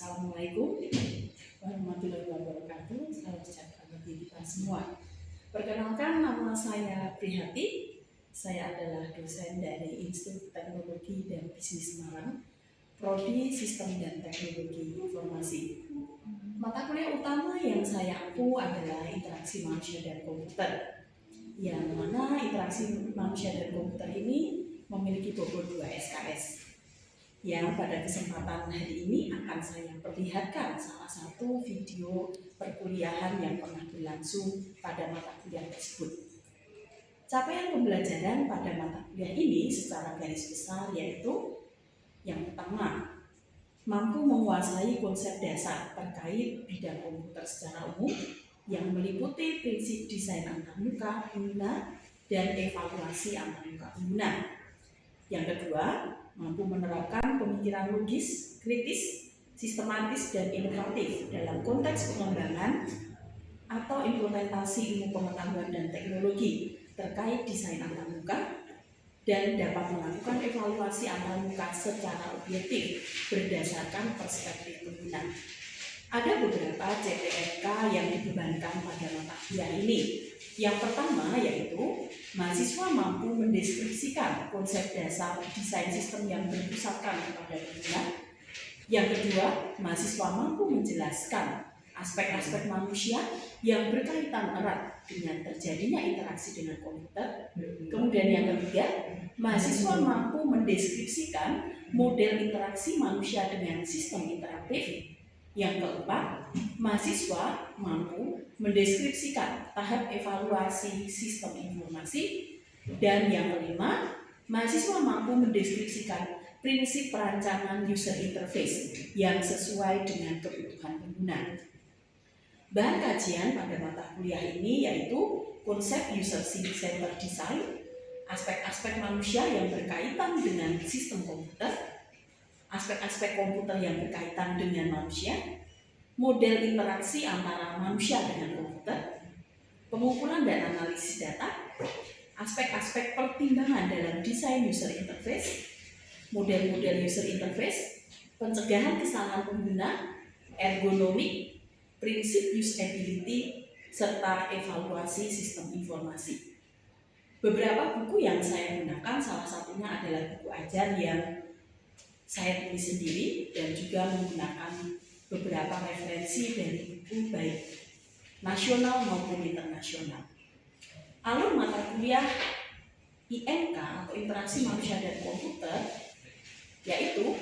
Assalamualaikum warahmatullahi wabarakatuh. Salam sejahtera bagi kita semua. Perkenalkan, nama saya Prihati. Saya adalah dosen dari Institut Teknologi dan Bisnis Semarang, Prodi Sistem dan Teknologi Informasi. Mata kuliah utama yang saya ampu adalah interaksi manusia dan komputer, yang mana interaksi manusia dan komputer ini memiliki bobot 2 SKS. Yang pada kesempatan hari ini akan saya perlihatkan salah satu video perkuliahan yang pernah berlangsung pada mata kuliah tersebut. Capaian pembelajaran pada mata kuliah ini secara garis besar yaitu yang pertama, mampu menguasai konsep dasar terkait bidang komputer secara umum yang meliputi prinsip desain antarmuka pengguna dan evaluasi antarmuka pengguna. Yang kedua, mampu menerapkan pemikiran logis, kritis, sistematis, dan inovatif dalam konteks pengembangan atau implementasi ilmu pengetahuan dan teknologi terkait desain antarmuka, dan dapat melakukan evaluasi antarmuka secara objektif berdasarkan perspektif pengguna. Ada beberapa CPNK yang dibebankan pada mata kuliah ini. Yang pertama yaitu mahasiswa mampu mendeskripsikan konsep dasar desain sistem yang berpusatkan kepada pengguna. Yang kedua, mahasiswa mampu menjelaskan aspek-aspek manusia yang berkaitan erat dengan terjadinya interaksi dengan komputer. Kemudian yang ketiga, mahasiswa mampu mendeskripsikan model interaksi manusia dengan sistem interaktif. Yang keempat, mahasiswa mampu mendeskripsikan tahap evaluasi sistem informasi. Dan yang kelima, mahasiswa mampu mendeskripsikan prinsip perancangan user interface yang sesuai dengan kebutuhan pengguna. Bahan kajian pada mata kuliah ini yaitu konsep user-centered design, aspek-aspek manusia yang berkaitan dengan sistem komputer, aspek-aspek komputer yang berkaitan dengan manusia, model interaksi antara manusia dengan komputer, pengumpulan dan analisis data, aspek-aspek pertimbangan dalam desain user interface, model-model user interface, pencegahan kesalahan pengguna, ergonomik, prinsip usability, serta evaluasi sistem informasi. Beberapa buku yang saya gunakan salah satunya adalah buku ajar yang saya tulis sendiri dan juga menggunakan beberapa referensi dari buku baik nasional maupun internasional. Alur mata kuliah IMK atau interaksi manusia dan komputer yaitu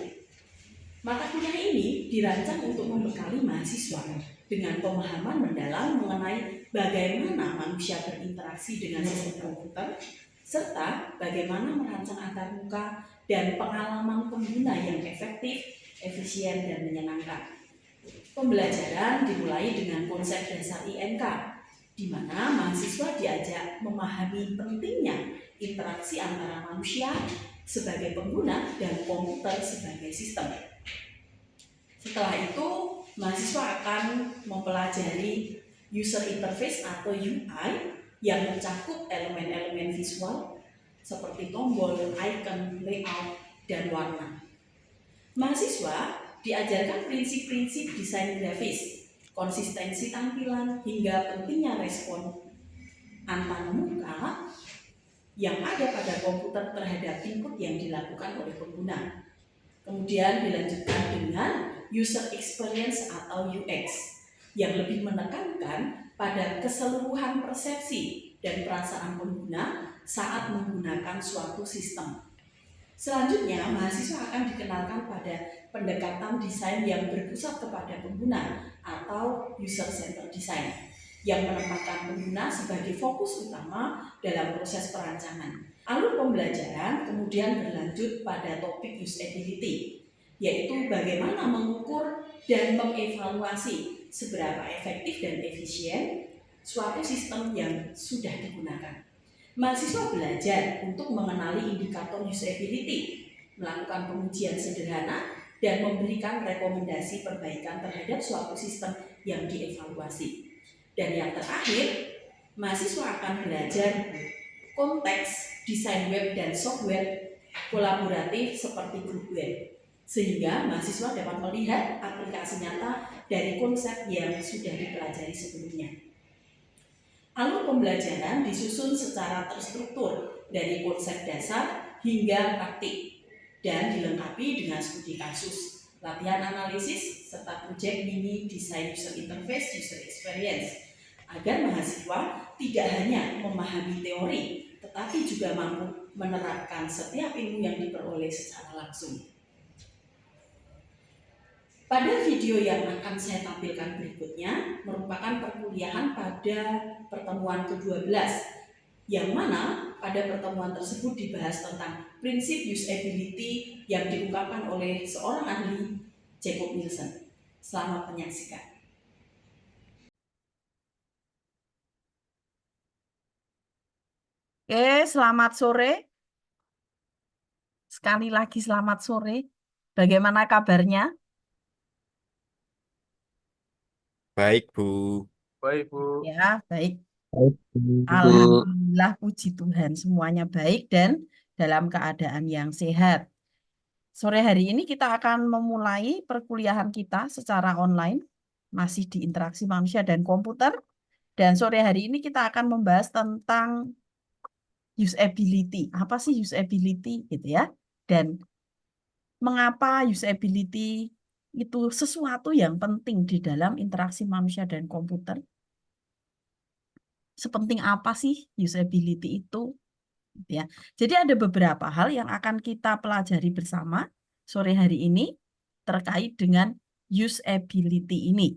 mata kuliah ini dirancang untuk membekali mahasiswa dengan pemahaman mendalam mengenai bagaimana manusia berinteraksi dengan sistem komputer serta bagaimana merancang antarmuka dan pengalaman pengguna yang efektif, efisien, dan menyenangkan. Pembelajaran dimulai dengan konsep dasar IMK, di mana mahasiswa diajak memahami pentingnya interaksi antara manusia sebagai pengguna dan komputer sebagai sistem. Setelah itu, mahasiswa akan mempelajari user interface atau UI yang mencakup elemen-elemen visual seperti tombol, icon, layout, dan warna. Mahasiswa diajarkan prinsip-prinsip desain grafis, konsistensi tampilan, hingga pentingnya respon antarmuka yang ada pada komputer terhadap input yang dilakukan oleh pengguna. Kemudian dilanjutkan dengan user experience atau UX yang lebih menekankan pada keseluruhan persepsi dan perasaan pengguna saat menggunakan suatu sistem. Selanjutnya, mahasiswa akan dikenalkan pada pendekatan desain yang berpusat kepada pengguna atau user-centered design yang menempatkan pengguna sebagai fokus utama dalam proses perancangan. Alur pembelajaran kemudian berlanjut pada topik usability, yaitu bagaimana mengukur dan mengevaluasi seberapa efektif dan efisien suatu sistem yang sudah digunakan. Mahasiswa belajar untuk mengenali indikator usability, melakukan pengujian sederhana, dan memberikan rekomendasi perbaikan terhadap suatu sistem yang dievaluasi. Dan yang terakhir, mahasiswa akan belajar konteks desain web dan software kolaboratif seperti grup web. sehingga mahasiswa dapat melihat aplikasi nyata dari konsep yang sudah dipelajari sebelumnya. Alur pembelajaran disusun secara terstruktur dari konsep dasar hingga praktik dan dilengkapi dengan studi kasus, latihan analisis, serta proyek mini desain user interface user experience agar mahasiswa tidak hanya memahami teori tetapi juga mampu menerapkan setiap ilmu yang diperoleh secara langsung. Pada video yang akan saya tampilkan berikutnya merupakan perkuliahan pada pertemuan ke-12, yang mana pada pertemuan tersebut dibahas tentang prinsip usability yang diungkapkan oleh seorang ahli, Jacob Nielsen. Selamat menyaksikan. Oke, selamat sore. Sekali lagi selamat sore. Bagaimana kabarnya? Baik, Bu. Baik, Bu. Ya, baik. Baik, Bu. Alhamdulillah, puji Tuhan, semuanya baik dan dalam keadaan yang sehat. Sore hari ini kita akan memulai perkuliahan kita secara online, masih di interaksi manusia dan komputer. Dan sore hari ini kita akan membahas tentang usability. Apa sih usability gitu ya? Dan mengapa usability itu sesuatu yang penting di dalam interaksi manusia dan komputer? Sepenting apa sih usability itu? Ya. Jadi ada beberapa hal yang akan kita pelajari bersama sore hari ini terkait dengan usability ini.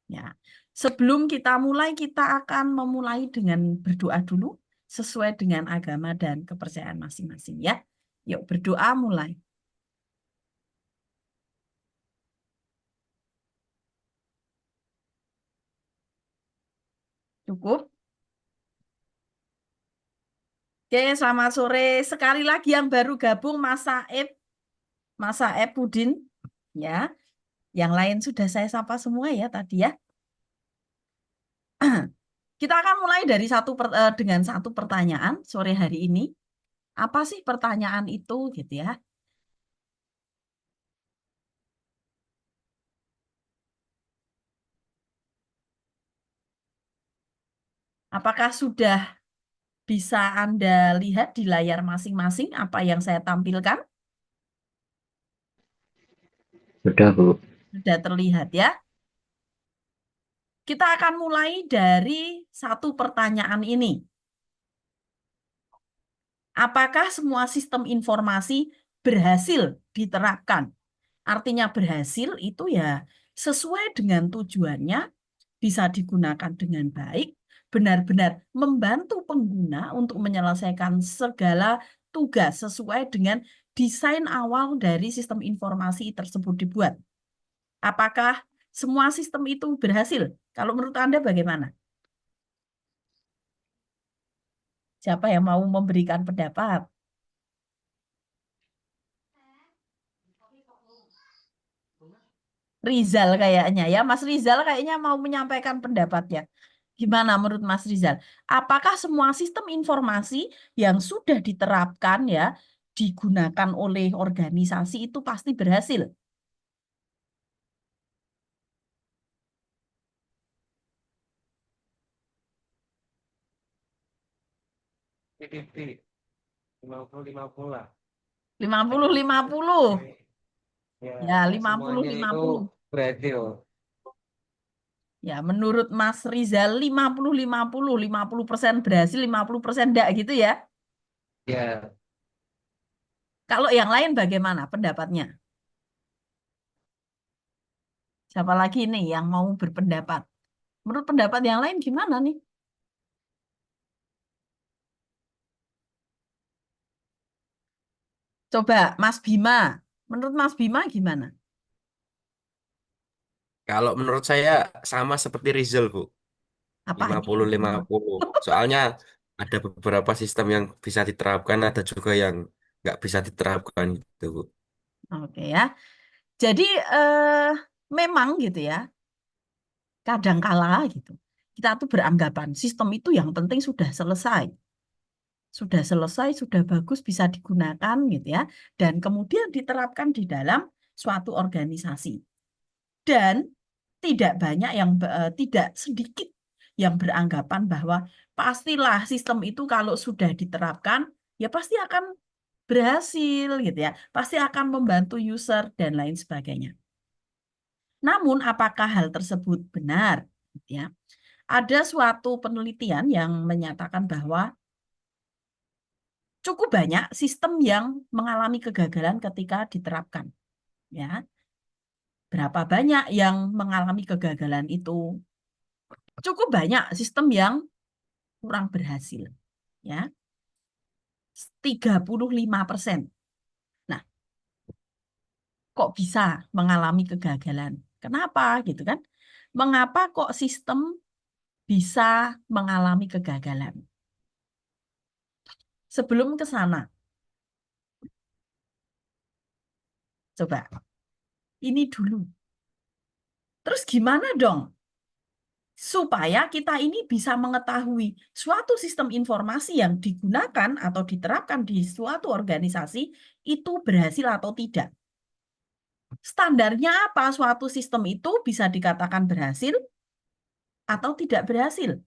Ya. Sebelum kita mulai, kita akan memulai dengan berdoa dulu sesuai dengan agama dan kepercayaan masing-masing ya. Yuk berdoa mulai. Cukup? Oke, selamat sore. Sekali lagi yang baru gabung Mas Saeb, Pudin. Ya, yang lain sudah saya sapa semua ya tadi ya. Kita akan mulai dari dengan satu pertanyaan sore hari ini. Apa sih pertanyaan itu gitu ya? Apakah sudah bisa Anda lihat di layar masing-masing apa yang saya tampilkan? Sudah, Bu. Sudah terlihat ya? Kita akan mulai dari satu pertanyaan ini. Apakah semua sistem informasi berhasil diterapkan? Artinya berhasil itu ya sesuai dengan tujuannya, bisa digunakan dengan baik, benar-benar membantu pengguna untuk menyelesaikan segala tugas sesuai dengan desain awal dari sistem informasi tersebut dibuat. Apakah semua sistem itu berhasil? Kalau menurut Anda bagaimana? Siapa yang mau memberikan pendapat? Rizal kayaknya ya, Mas Rizal kayaknya mau menyampaikan pendapatnya. Gimana menurut Mas Rizal? Apakah semua sistem informasi yang sudah diterapkan ya digunakan oleh organisasi itu pasti berhasil? Fifty 50-50 lah. 50-50. Ya, Ya, semuanya itu 50-50. berhasil. Ya, menurut Mas Rizal 50-50, 50% berhasil, 50% enggak gitu ya. Ya, Kalau yang lain bagaimana pendapatnya? Siapa lagi nih yang mau berpendapat? Menurut pendapat yang lain gimana nih? Coba Mas Bima. Menurut Mas Bima gimana? Kalau menurut saya sama seperti Rizal, Bu. Apanya yang sama? 50-50. Soalnya ada beberapa sistem yang bisa diterapkan, ada juga yang nggak bisa diterapkan gitu, Bu. Oke ya. Jadi eh, memang gitu ya, kadangkala gitu. Kita tuh beranggapan sistem itu yang penting sudah selesai. Sudah selesai, sudah bagus bisa digunakan gitu ya. Dan kemudian diterapkan di dalam suatu organisasi. Dan tidak banyak yang tidak sedikit yang beranggapan bahwa pastilah sistem itu kalau sudah diterapkan ya pasti akan berhasil gitu ya, pasti akan membantu user dan lain sebagainya. Namun apakah hal tersebut benar? Gitu ya. Ada suatu penelitian yang menyatakan bahwa cukup banyak sistem yang mengalami kegagalan ketika diterapkan. Ya, berapa banyak yang mengalami kegagalan itu? Cukup banyak sistem yang kurang berhasil. Ya, 35%. Nah, kok bisa mengalami kegagalan? Kenapa gitu kan? Mengapa kok sistem bisa mengalami kegagalan? Sebelum ke sana, coba ini dulu. Terus gimana dong supaya kita ini bisa mengetahui suatu sistem informasi yang digunakan atau diterapkan di suatu organisasi itu berhasil atau tidak? Standarnya apa suatu sistem itu bisa dikatakan berhasil atau tidak berhasil?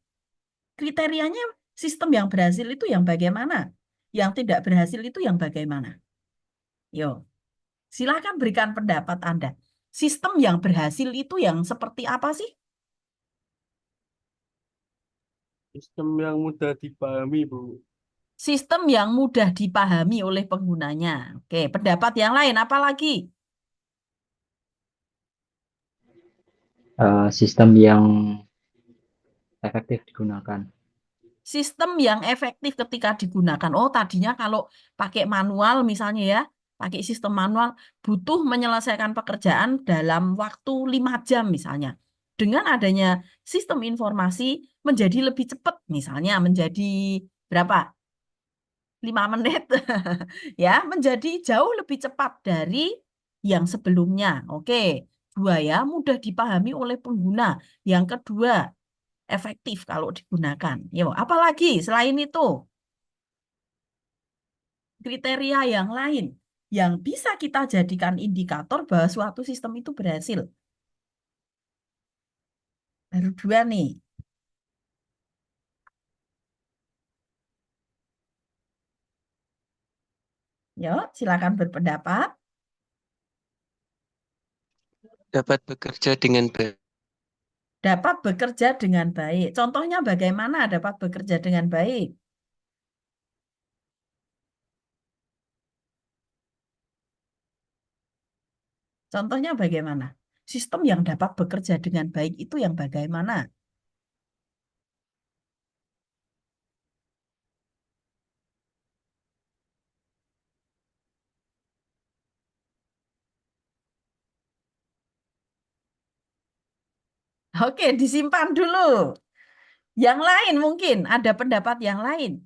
Kriterianya sistem yang berhasil itu yang bagaimana? Yang tidak berhasil itu yang bagaimana? Yo, silakan berikan pendapat Anda. Sistem yang berhasil itu yang seperti apa sih? Sistem yang mudah dipahami, Bu. Sistem yang mudah dipahami oleh penggunanya. Oke, pendapat yang lain apa lagi? Sistem yang efektif digunakan. Sistem yang efektif ketika digunakan. Oh, tadinya kalau pakai manual misalnya ya, pakai sistem manual butuh menyelesaikan pekerjaan dalam waktu 5 jam misalnya. Dengan adanya sistem informasi menjadi lebih cepat, misalnya menjadi berapa? 5 menit ya, menjadi jauh lebih cepat dari yang sebelumnya. Oke, dua ya, mudah dipahami oleh pengguna. Yang kedua, efektif kalau digunakan. Yo, apalagi selain itu, kriteria yang lain yang bisa kita jadikan indikator bahwa suatu sistem itu berhasil. Baru dua nih. Yo, silakan berpendapat. Dapat bekerja dengan baik. Dapat bekerja dengan baik. Contohnya bagaimana dapat bekerja dengan baik? Contohnya bagaimana? Sistem yang dapat bekerja dengan baik itu yang bagaimana? Oke, disimpan dulu. Yang lain mungkin ada pendapat yang lain.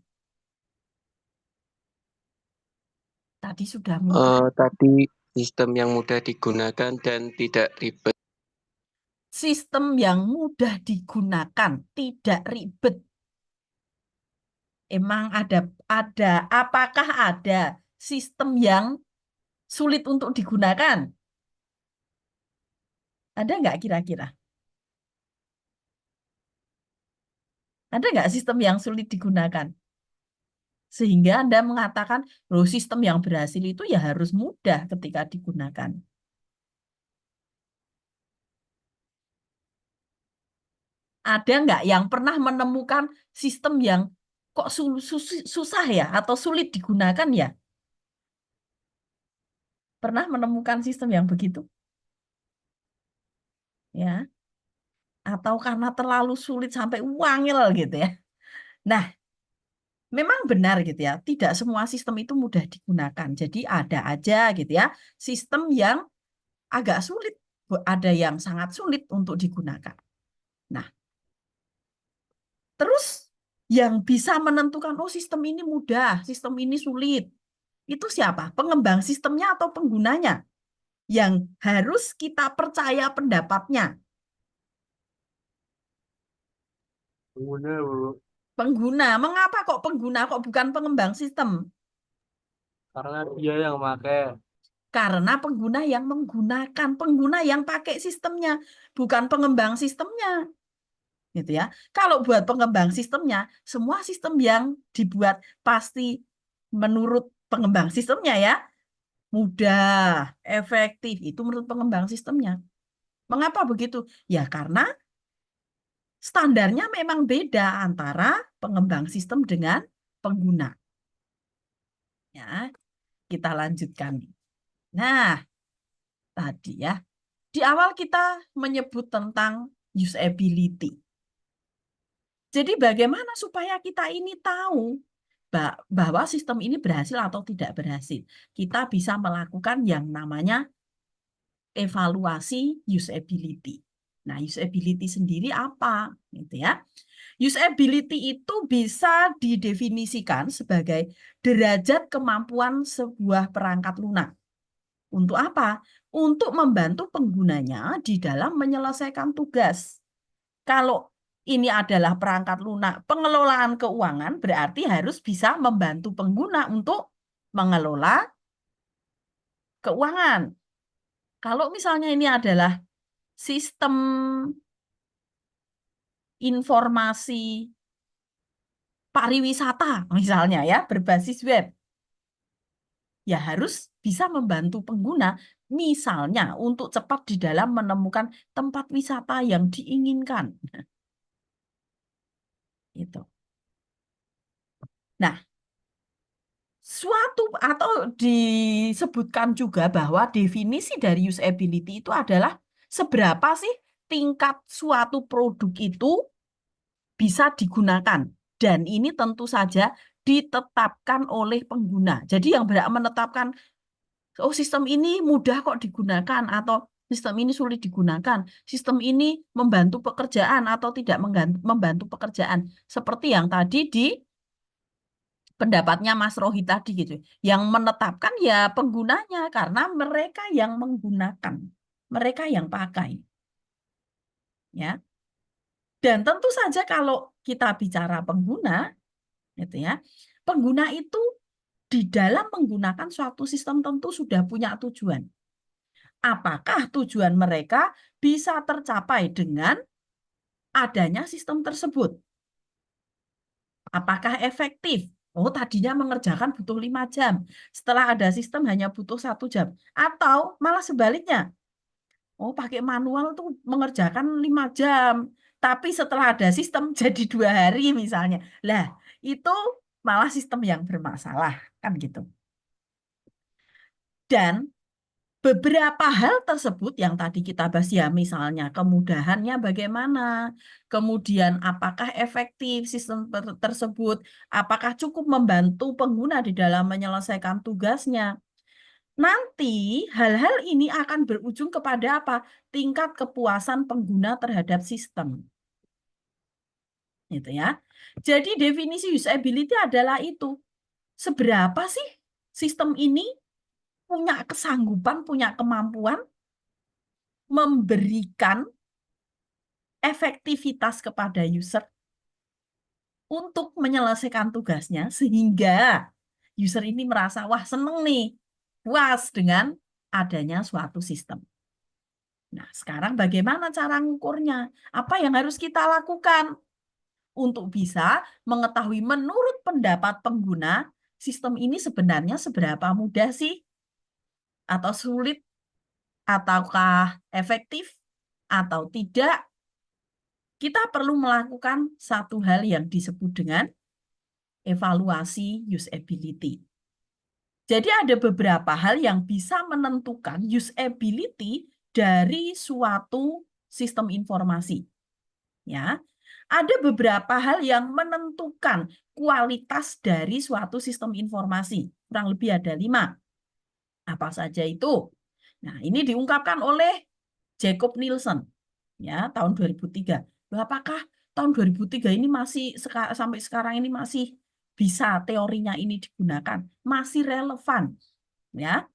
Tadi sudah mudah. Tadi sistem yang mudah digunakan dan tidak ribet. Sistem yang mudah digunakan, tidak ribet. Emang apakah ada sistem yang sulit untuk digunakan? Ada nggak kira-kira? Ada nggak sistem yang sulit digunakan? Sehingga Anda mengatakan, loh sistem yang berhasil itu ya harus mudah ketika digunakan. Ada nggak yang pernah menemukan sistem yang kok susah ya atau sulit digunakan ya? Pernah menemukan sistem yang begitu? Ya, atau karena terlalu sulit sampai wangil gitu ya. Nah, memang benar gitu ya, tidak semua sistem itu mudah digunakan. Jadi ada aja gitu ya, sistem yang agak sulit, ada yang sangat sulit untuk digunakan. Nah, terus yang bisa menentukan, oh sistem ini mudah, sistem ini sulit, itu siapa? Pengembang sistemnya atau penggunanya? Yang harus kita percaya pendapatnya. Pengguna, Bu. Pengguna, mengapa kok pengguna, kok bukan pengembang sistem? Karena dia yang pakai. Karena pengguna yang menggunakan, pengguna yang pakai sistemnya, bukan pengembang sistemnya. Gitu ya. Kalau buat pengembang sistemnya, semua sistem yang dibuat pasti menurut pengembang sistemnya ya, mudah, efektif, itu menurut pengembang sistemnya. Mengapa begitu? Ya karena standarnya memang beda antara pengembang sistem dengan pengguna. Ya, kita lanjutkan. Nah, tadi ya, di awal kita menyebut tentang usability. Jadi bagaimana supaya kita ini tahu bahwa sistem ini berhasil atau tidak berhasil? Kita bisa melakukan yang namanya evaluasi usability. Nah, usability sendiri apa? Gitu ya. Usability itu bisa didefinisikan sebagai derajat kemampuan sebuah perangkat lunak. Untuk apa? Untuk membantu penggunanya di dalam menyelesaikan tugas. Kalau ini adalah perangkat lunak pengelolaan keuangan, berarti harus bisa membantu pengguna untuk mengelola keuangan. Kalau misalnya ini adalah sistem informasi pariwisata, misalnya ya, berbasis web, ya harus bisa membantu pengguna, misalnya untuk cepat di dalam menemukan tempat wisata yang diinginkan. Itu. Nah, suatu atau disebutkan juga bahwa definisi dari usability itu adalah seberapa sih tingkat suatu produk itu bisa digunakan. Dan ini tentu saja ditetapkan oleh pengguna. Jadi yang berhak menetapkan, oh sistem ini mudah kok digunakan, atau sistem ini sulit digunakan, sistem ini membantu pekerjaan atau tidak membantu pekerjaan. Seperti yang tadi di pendapatnya Mas Rohit tadi gitu. Yang menetapkan ya penggunanya karena mereka yang menggunakan, mereka yang pakai. Ya. Dan tentu saja kalau kita bicara pengguna gitu ya. Pengguna itu di dalam menggunakan suatu sistem tentu sudah punya tujuan. Apakah tujuan mereka bisa tercapai dengan adanya sistem tersebut? Apakah efektif? Oh, tadinya mengerjakan butuh 5 jam. Setelah ada sistem hanya butuh 1 jam. Atau malah sebaliknya. Oh, pakai manual tuh mengerjakan 5 jam. Tapi setelah ada sistem jadi 2 hari misalnya. Lah, itu malah sistem yang bermasalah. Kan gitu. Dan beberapa hal tersebut yang tadi kita bahas ya, misalnya kemudahannya bagaimana, kemudian apakah efektif sistem tersebut, apakah cukup membantu pengguna di dalam menyelesaikan tugasnya. Nanti hal-hal ini akan berujung kepada apa? Tingkat kepuasan pengguna terhadap sistem. Gitu ya. Jadi definisi usability adalah itu. Seberapa sih sistem ini punya kesanggupan, punya kemampuan memberikan efektivitas kepada user untuk menyelesaikan tugasnya sehingga user ini merasa wah seneng nih, puas dengan adanya suatu sistem. Nah, sekarang bagaimana cara mengukurnya? Apa yang harus kita lakukan untuk bisa mengetahui menurut pendapat pengguna sistem ini sebenarnya seberapa mudah sih? Atau sulit? Ataukah efektif atau tidak? Kita perlu melakukan satu hal yang disebut dengan evaluasi usability. Jadi ada beberapa hal yang bisa menentukan usability dari suatu sistem informasi. Ya, ada beberapa hal yang menentukan kualitas dari suatu sistem informasi. Kurang lebih ada 5. Apa saja itu? Nah, ini diungkapkan oleh Jacob Nielsen ya tahun 2003. Apakah tahun 2003 ini masih sampai sekarang ini masih bisa teorinya ini digunakan? Masih relevan ya.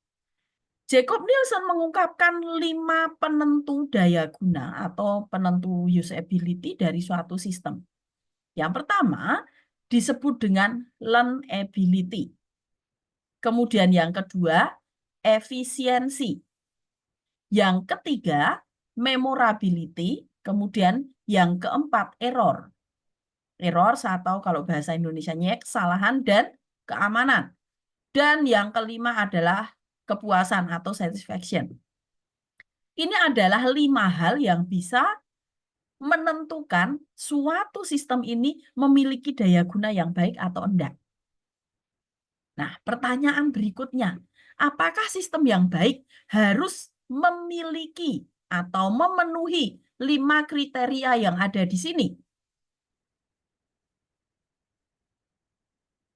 Jacob Nielsen mengungkapkan 5 penentu daya guna atau penentu usability dari suatu sistem. Yang pertama disebut dengan learnability. Kemudian yang kedua efisiensi. Yang ketiga, memorability. Kemudian yang keempat, error. Error atau kalau bahasa Indonesianya kesalahan dan keamanan. Dan yang kelima adalah kepuasan atau satisfaction. Ini adalah 5 hal yang bisa menentukan suatu sistem ini memiliki daya guna yang baik atau enggak. Nah, pertanyaan berikutnya, apakah sistem yang baik harus memiliki atau memenuhi 5 kriteria yang ada di sini?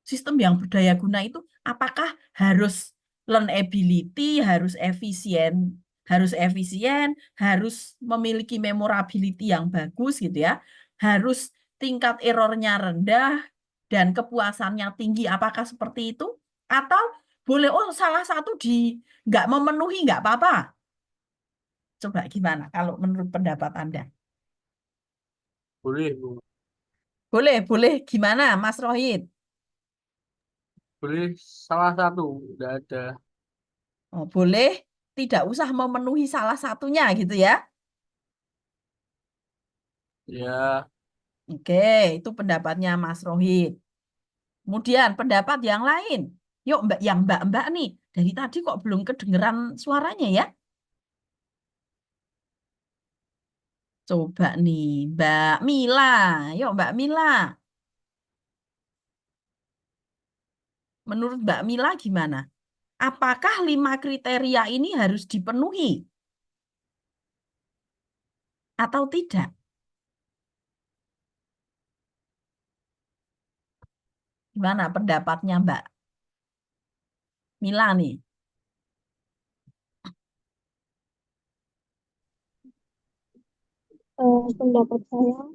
Sistem yang berdaya guna itu apakah harus learnability, harus efisien, harus memiliki memorability yang bagus gitu ya, harus tingkat errornya rendah dan kepuasannya tinggi, apakah seperti itu? Atau boleh salah satu nggak memenuhi nggak apa-apa? Coba gimana kalau menurut pendapat Anda? Boleh, Bu. Boleh gimana Mas Rohid? Boleh salah satu, nggak ada. Oh, boleh tidak usah memenuhi salah satunya gitu ya. Ya, Oke, itu pendapatnya Mas Rohid. Kemudian pendapat yang lain. Yuk Mbak, yang Mbak-Mbak nih. Dari tadi kok belum kedengeran suaranya ya? Coba nih, Mbak Mila. Yuk Mbak Mila. Menurut Mbak Mila gimana? Apakah 5 kriteria ini harus dipenuhi? Atau tidak? Gimana pendapatnya Mbak Mila nih? Pendapat saya,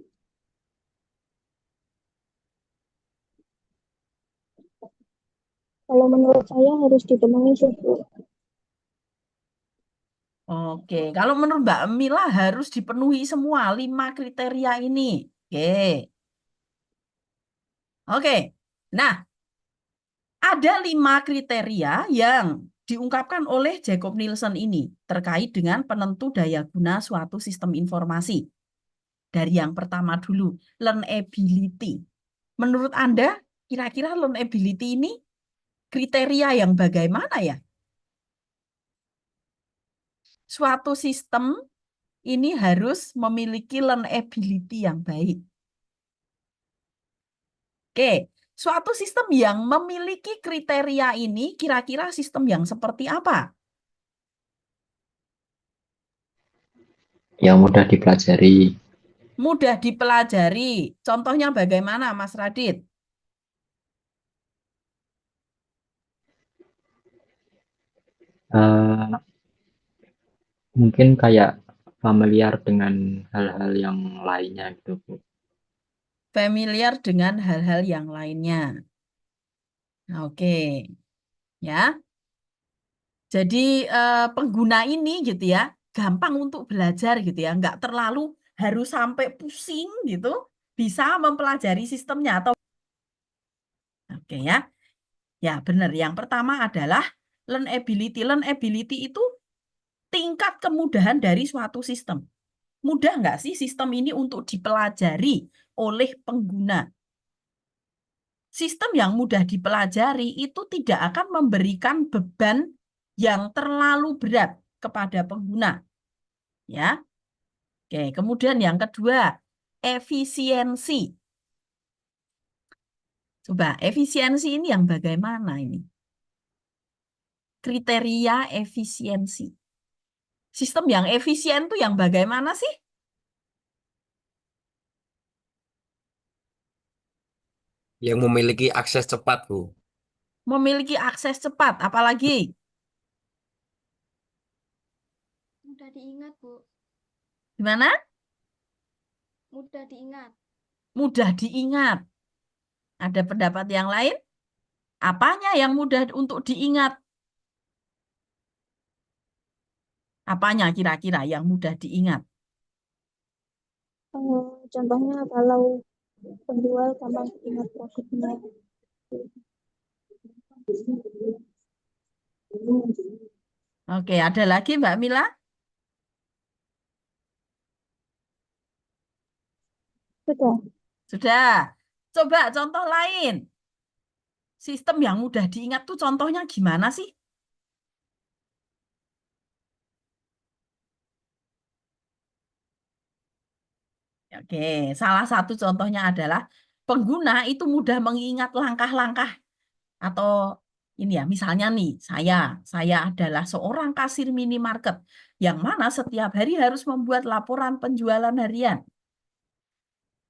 kalau menurut saya harus dipenuhi sih, Bu. Oke, kalau menurut Mbak Mila harus dipenuhi semua 5 kriteria ini. Oke. Nah, ada 5 kriteria yang diungkapkan oleh Jacob Nielsen ini terkait dengan penentu daya guna suatu sistem informasi. Dari yang pertama dulu, learnability. Menurut Anda, kira-kira learnability ini kriteria yang bagaimana ya? Suatu sistem ini harus memiliki learnability yang baik. Oke, suatu sistem yang memiliki kriteria ini kira-kira sistem yang seperti apa? Yang mudah dipelajari. Mudah dipelajari. Contohnya bagaimana, Mas Radit? Eh, Mungkin kayak familiar dengan hal-hal yang lainnya gitu, Bu. Familiar dengan hal-hal yang lainnya. Oke, ya. Jadi pengguna ini gitu ya, gampang untuk belajar gitu ya, nggak terlalu harus sampai pusing gitu, bisa mempelajari sistemnya atau oke ya. Ya, benar. Yang pertama adalah learnability. Learnability itu tingkat kemudahan dari suatu sistem. Mudah nggak sih sistem ini untuk dipelajari oleh pengguna? Sistem yang mudah dipelajari itu tidak akan memberikan beban yang terlalu berat kepada pengguna. Ya. Oke, kemudian yang kedua, efisiensi. Coba, efisiensi ini yang bagaimana ini? Kriteria efisiensi. Sistem yang efisien itu yang bagaimana sih? Yang memiliki akses cepat, Bu. Memiliki akses cepat, apalagi Mudah diingat, Bu. gimana? Mudah diingat. Mudah diingat. Ada pendapat yang lain? Apanya yang mudah untuk diingat? Apanya kira-kira yang mudah diingat? Contohnya kalau penjual gampang ingat produknya. Oke, ada lagi Mbak Mila? Sudah. Sudah. Coba contoh lain. Sistem yang mudah diingat tuh contohnya gimana sih? Oke, salah satu contohnya adalah pengguna itu mudah mengingat langkah-langkah atau ini ya, misalnya nih, saya adalah seorang kasir minimarket yang mana setiap hari harus membuat laporan penjualan harian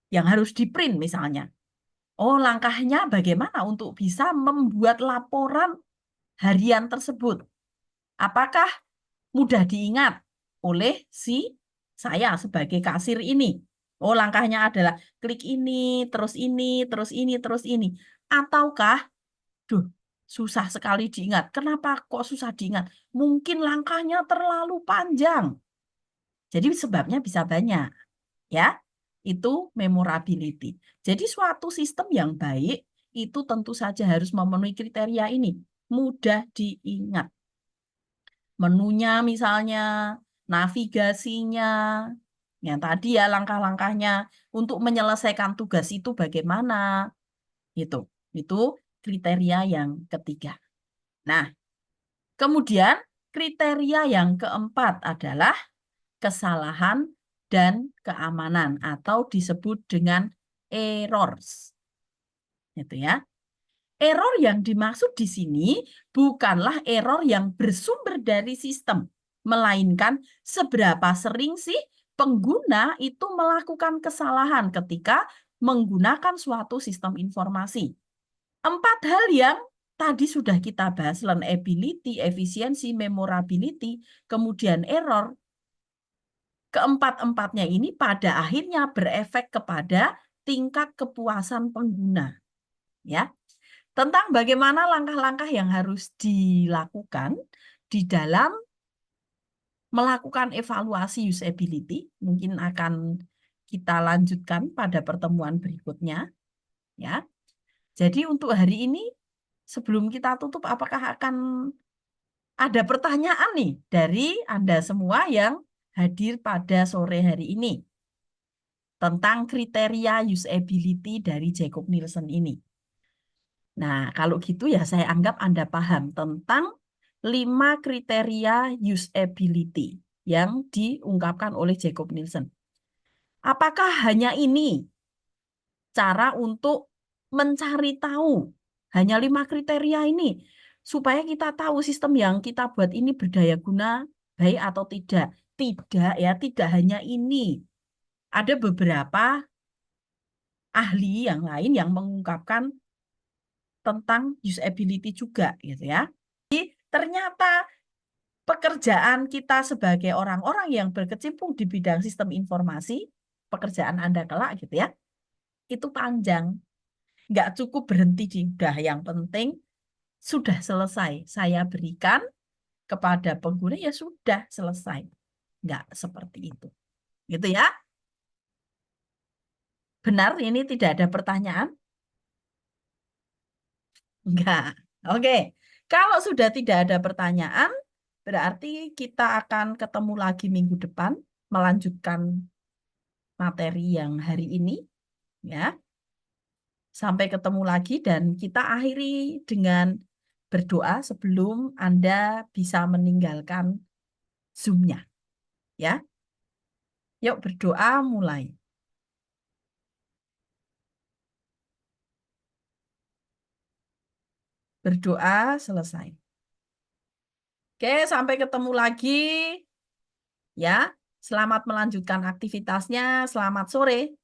yang harus di-print misalnya. Oh, langkahnya bagaimana untuk bisa membuat laporan harian tersebut? Apakah mudah diingat oleh si saya sebagai kasir ini? Oh, langkahnya adalah klik ini, terus ini, terus ini, terus ini. Ataukah, duh, susah sekali diingat. Kenapa kok susah diingat? Mungkin langkahnya terlalu panjang. Jadi sebabnya bisa banyak, ya. Itu memorability. Jadi suatu sistem yang baik itu tentu saja harus memenuhi kriteria ini. Mudah diingat. Menunya misalnya, navigasinya, yang tadi ya langkah-langkahnya untuk menyelesaikan tugas itu bagaimana. Itu kriteria yang ketiga. Nah, kemudian kriteria yang keempat adalah kesalahan dan keamanan atau disebut dengan errors. Itu ya. Error yang dimaksud di sini bukanlah error yang bersumber dari sistem, melainkan seberapa sering sih pengguna itu melakukan kesalahan ketika menggunakan suatu sistem informasi. 4 hal yang tadi sudah kita bahas, learnability, efisiensi, memorability, kemudian error. Keempat-empatnya ini pada akhirnya berefek kepada tingkat kepuasan pengguna. Ya. Tentang bagaimana langkah-langkah yang harus dilakukan di dalam melakukan evaluasi usability, mungkin akan kita lanjutkan pada pertemuan berikutnya. Ya. Jadi untuk hari ini, sebelum kita tutup, apakah akan ada pertanyaan nih dari Anda semua yang hadir pada sore hari ini tentang kriteria usability dari Jacob Nielsen ini? Nah, kalau gitu ya saya anggap Anda paham tentang 5 kriteria usability yang diungkapkan oleh Jacob Nielsen. Apakah hanya ini cara untuk mencari tahu? Hanya 5 kriteria ini supaya kita tahu sistem yang kita buat ini berdaya guna, baik atau tidak. Tidak ya, tidak hanya ini. Ada beberapa ahli yang lain yang mengungkapkan tentang usability juga gitu ya. Jadi ternyata pekerjaan kita sebagai orang-orang yang berkecimpung di bidang sistem informasi, pekerjaan Anda kelak gitu ya, itu panjang. Nggak cukup berhenti di udah, yang penting sudah selesai. Saya berikan kepada pengguna ya sudah selesai. Nggak seperti itu. Gitu ya. Benar ini tidak ada pertanyaan? Enggak. Oke. Kalau sudah tidak ada pertanyaan, berarti kita akan ketemu lagi minggu depan melanjutkan materi yang hari ini ya. Sampai ketemu lagi dan kita akhiri dengan berdoa sebelum Anda bisa meninggalkan Zoom-nya. Ya. Yuk berdoa mulai. Berdoa selesai. Oke, sampai ketemu lagi. Ya, selamat melanjutkan aktivitasnya. Selamat sore.